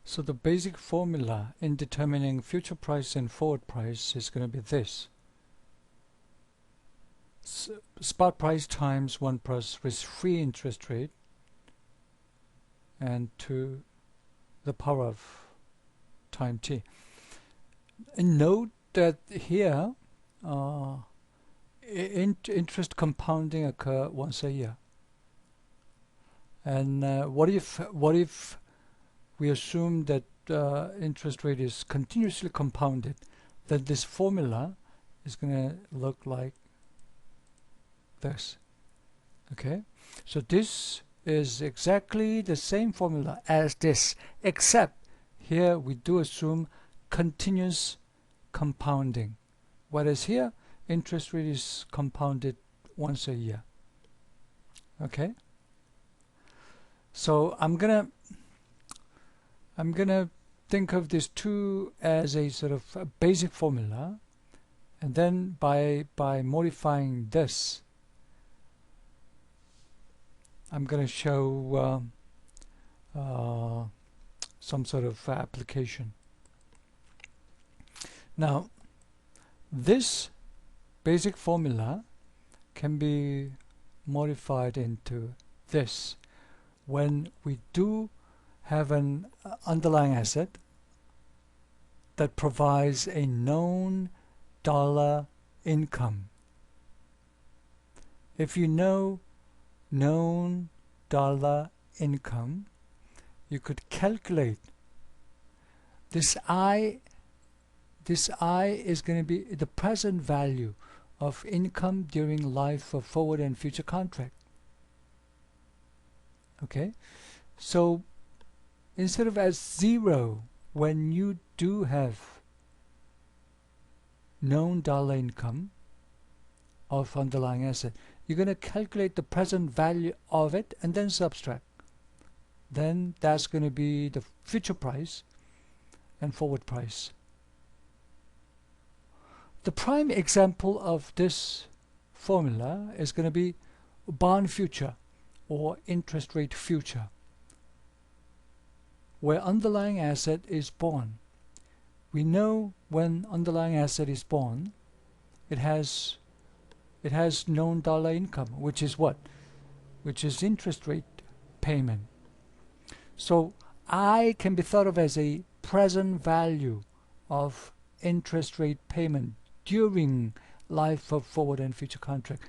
So the basic formula in determining future price and forward price is going to be this. Spot price times 1 plus risk-free interest rate and to the power of time t. And note that here interest compounding occur once a year. And what if we assume that interest rate is continuously compounded? Then this formula is going to look like this. Okay, so this is exactly the same formula as this, except here we do assume continuous compounding, whereas here interest rate is compounded once a year. Okay, so I'm gonna think of these two as a sort of a basic formula, and then by modifying this, I'm going to show some sort of application. Now, this basic formula can be modified into this when we do have an underlying asset that provides a known dollar income. If you know known dollar income, you could calculate this I is going to be the present value of income during life of forward and future contract. Okay, so instead of as 0 when you do have known dollar income of underlying asset, you're going to calculate the present value of it and then subtract. Then that's going to be the future price and forward price. The prime example of this formula is going to be bond future or interest rate future, where underlying asset is born. We know when underlying asset is born, it has known dollar income, which is what? Which is interest rate payment. So I can be thought of as a present value of interest rate payment during life of forward and future contract,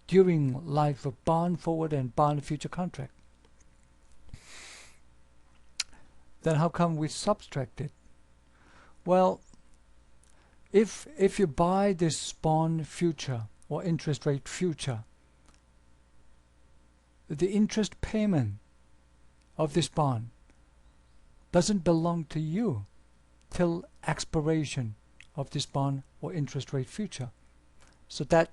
during life of bond forward and bond future contract. Then how come we subtract it? Well, if you buy this bond future or interest rate future, the interest payment of this bond doesn't belong to you till expiration of this bond or interest rate future. So that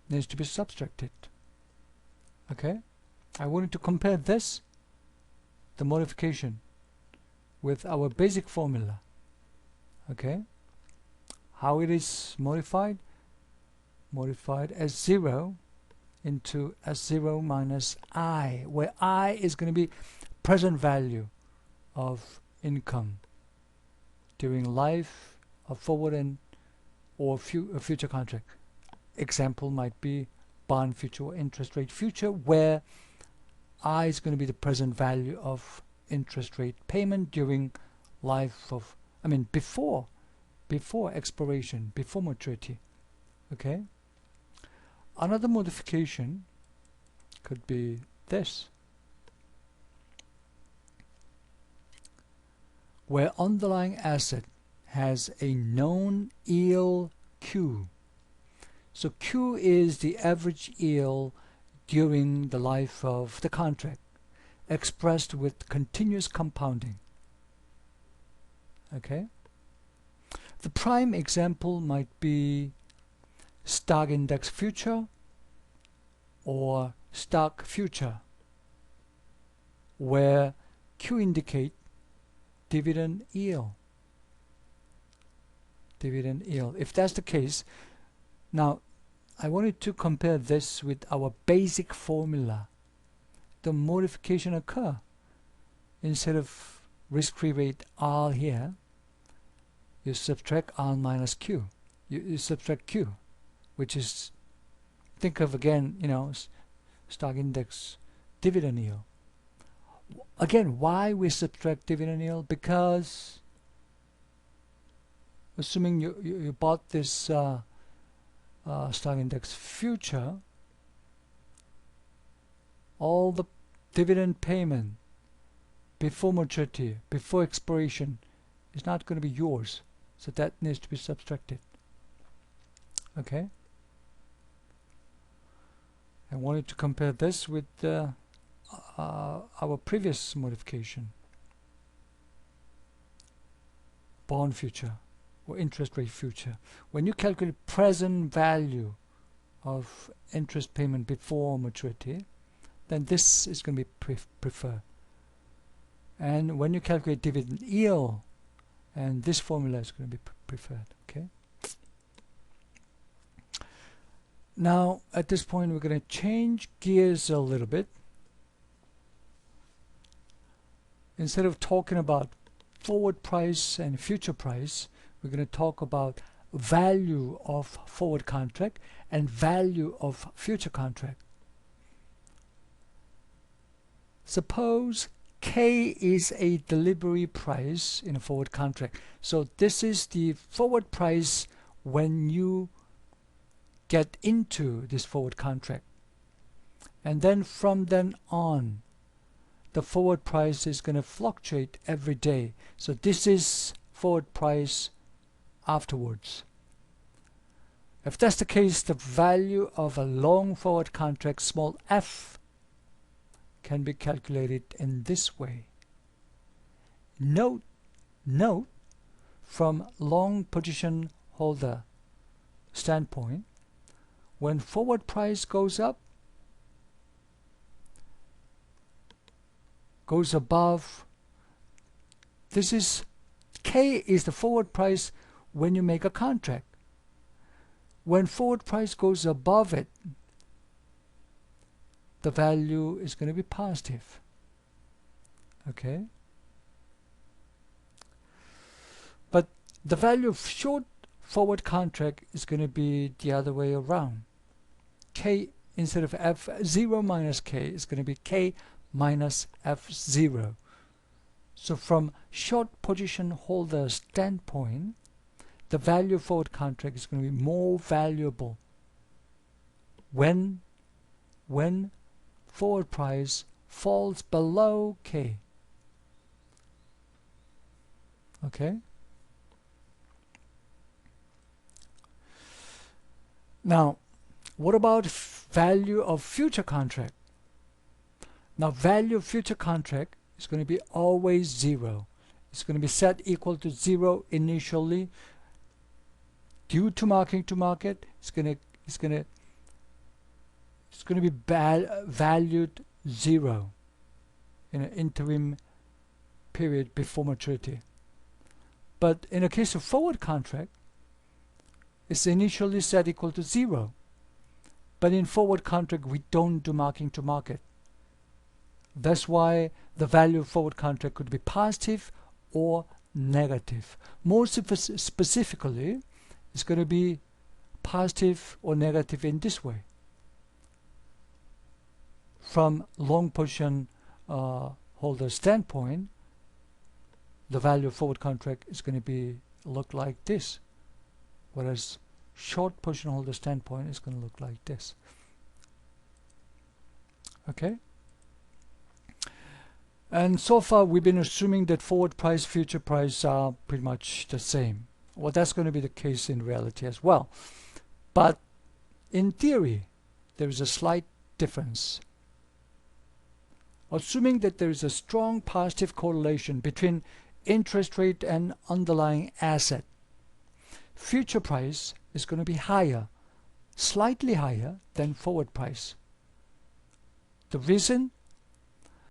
needs to be subtracted. Okay? I wanted to compare this, the modification, with our basic formula. Okay? How it is modified? Modified as 0 into S0 minus I, where I is going to be present value of income during life of forward and or future contract. Example might be bond future or interest rate future, where I is going to be the present value of interest rate payment during life of, before expiration, before maturity. Okay? Another modification could be this, where underlying asset has a known yield Q. So Q is the average yield during the life of the contract, expressed with continuous compounding. Okay? The prime example might be stock index future or stock future, where Q indicate dividend yield. Dividend yield. If that's the case, now I wanted to compare this with our basic formula. The modification occur. Instead of risk-free rate R here, you subtract R minus Q. You subtract Q, which is, think of again, stock index dividend yield. Again, why we subtract dividend yield? Because assuming you bought this stock index future, all the dividend payment before maturity, before expiration, is not going to be yours. So that needs to be subtracted. Okay? I wanted to compare this with our previous modification. Bond future or interest rate future. When you calculate present value of interest payment before maturity, then this is going to be preferred. And when you calculate dividend yield, and this formula is going to be preferred. Okay. Now, at this point, we're going to change gears a little bit. Instead of talking about forward price and future price, we're going to talk about value of forward contract and value of future contract. Suppose K is a delivery price in a forward contract. So this is the forward price when you get into this forward contract. And then from then on, the forward price is going to fluctuate every day. So this is forward price afterwards. If that's the case, the value of a long forward contract, small f, can be calculated in this way. Note, from long position holder standpoint, when forward price goes up, goes above, this is K is the forward price when you make a contract. When forward price goes above it, the value is going to be positive. Okay? But the value of short forward contract is going to be the other way around. K, instead of F0 minus K, is going to be K minus F0. So from short position holder standpoint, the value of forward contract is going to be more valuable when forward price falls below K. Okay? Now, what about value of future contract? Now, value of future contract is going to be always 0. It's going to be set equal to 0 initially. Due to marking to market, it's going to be valued 0 in an interim period before maturity. But in a case of forward contract, it's initially set equal to 0. But in forward contract, we don't do marking to market. That's why the value of forward contract could be positive or negative. More specifically, it's going to be positive or negative in this way. From long position holder standpoint, the value of forward contract is going to look like this, whereas short position holder standpoint is going to look like this. Okay? And so far we've been assuming that forward price, future price are pretty much the same. Well, that's going to be the case in reality as well. But in theory, there is a slight difference. Assuming that there is a strong positive correlation between interest rate and underlying asset, future price is going to be higher, slightly higher than forward price. The reason